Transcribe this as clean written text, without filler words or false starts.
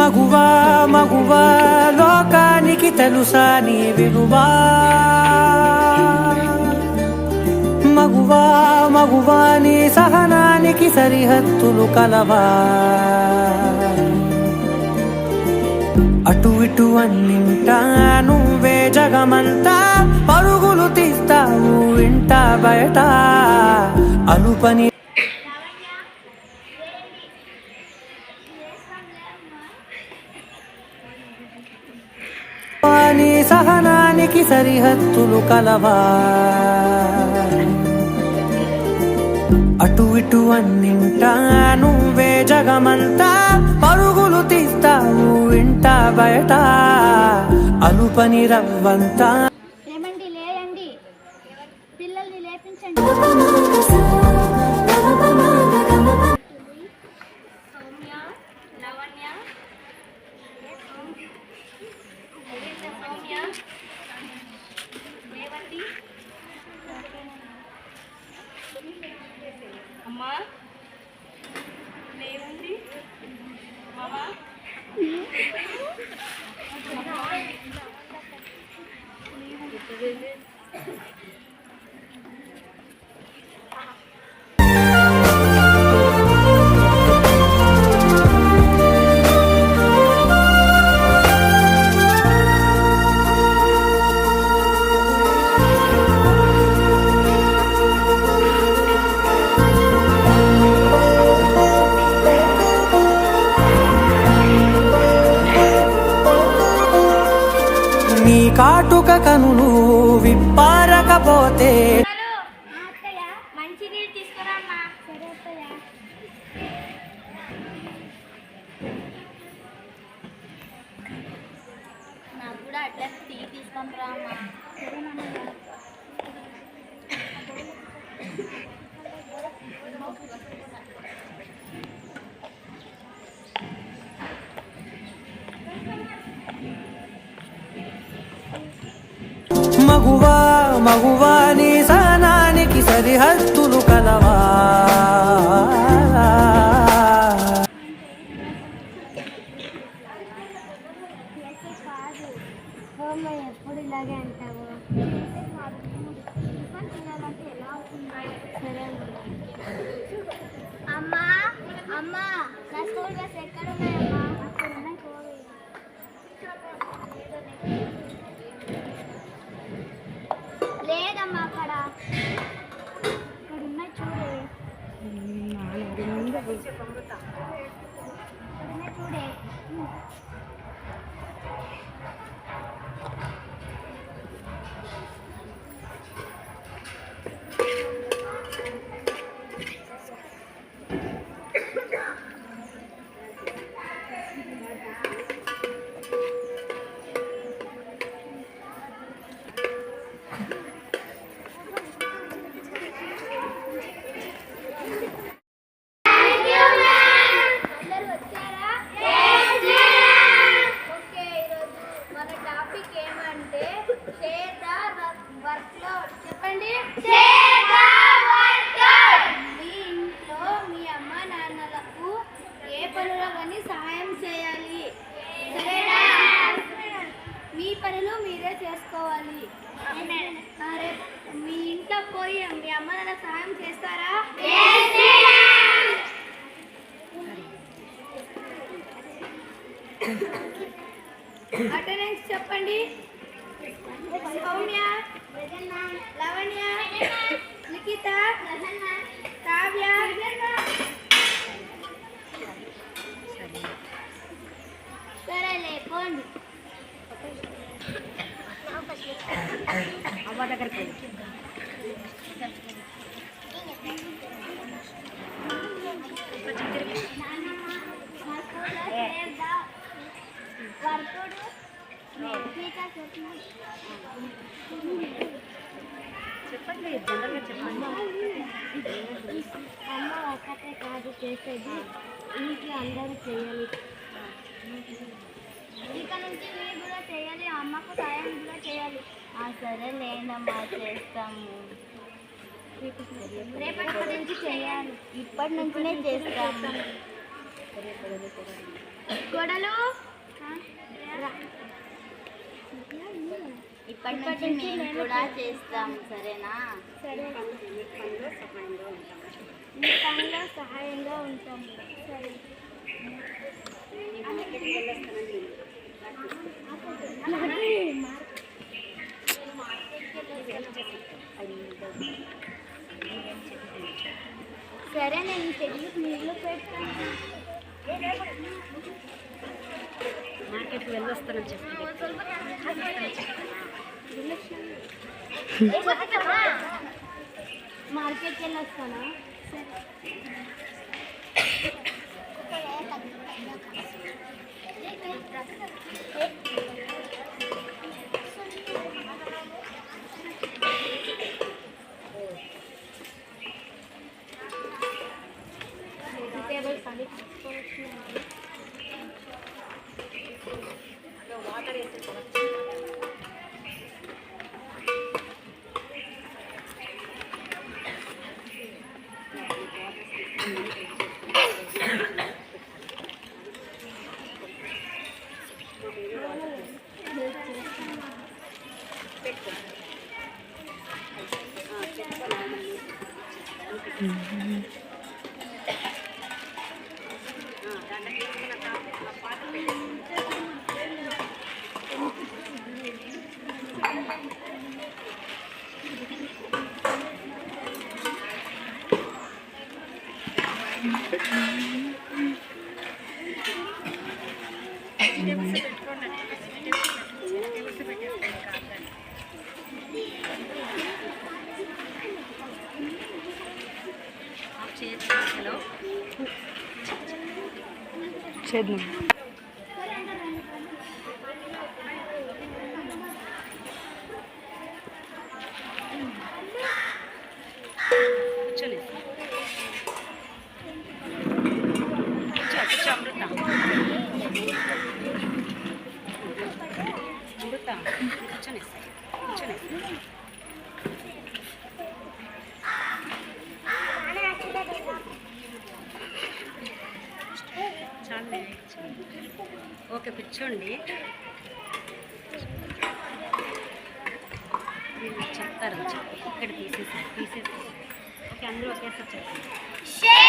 మగువా మగువా లోకానికి తెలుసా నీ విలువా మగువా మగువా నీ సహనానికి సరిహద్దులు కలవా అటు ఇటు అన్నింటా నువ్వే జగమంతా పరుగులు తీస్తావు ఇంట బయట అలుపని నీ సహనానికి సరిహద్దులు కలవా అటు ఇటు అన్నింటా నువ్వే జగమంతా పరుగులు తీస్తావు ఇంట బయట అలుపని రవ్వంతా లేయండి పిల్లల్ని లేపించండి అమ్మా లేవండి మామా నీ కాటుక కనులు విప్పారకపోతే మంచినీళ్ళు తీసుకురామ్మా. నాకు కూడా అట్లా టీ తీసుకొని రామ్మా. మగువా మగువా నీ సహనానికి సరిహద్దులు కలవా ఎప్పుడు ఇలాగే అంటావు. అమ్మా అమ్మా నా స్కూల్ బస్ ఎక్కడ ఉన్నాయమ్మా? అక్కడ ఉన్నాయి పోయి. లేదమ్మా అక్కడ ఉన్నాయి చూడే. చూడే చెప్పండి. మీ ఇంట్లో మీ అమ్మ నాన్నలకు ఏ పనులు కానీ సహాయం చేయాలి. సరేనా? మీ పనులు మీరే చేసుకోవాలి. మీ ఇంట్లో పోయి మీ అమ్మ నాన్న సహాయం చేస్తారా? అటెండెన్స్ చెప్పండి. సౌమ్య, లవణ్య, నిఖిత, కావ్య, సరే లేకోండి. చెప్పండి, జనరల్గా చెప్పండి. అమ్మ ఒక్కటే కాదు చేసేది, ఇంట్లో అందరూ చేయాలి. ఇక నుంచి మీరు కూడా చేయాలి, అమ్మకు సాయం కూడా చేయాలి. సరే లేదమ్మా చేస్తాము. రేపటి నుంచి చేయాలి. ఇప్పటి నుంచినే చేస్తాము. గొడవలు ఇప్పటి నుంచి మేము కూడా చేస్తాం, సరేనా? సరే, మీ పనిలో సహాయంగా ఉంటాం. సరే, సరే నేను చెల్లికి నీళ్ళు పెడతాను. మార్కెట్కి వెళ్ళొస్తానని చెప్పి మార్కెట్కి వెళ్ళి వస్తానా? వెజిటేబుల్స్ అన్ని తీసుకోవచ్చు. వాటర్ వేసి చేద్దాం. కూర్చోలేదు కూర్చో అమృత కూర్చొని కూర్చొని చాలు. ఓకే కూర్చోండి, చెప్తారు ఇక్కడ తీసేసి ఓకే అందరూ ఒకేసారి చెప్పండి.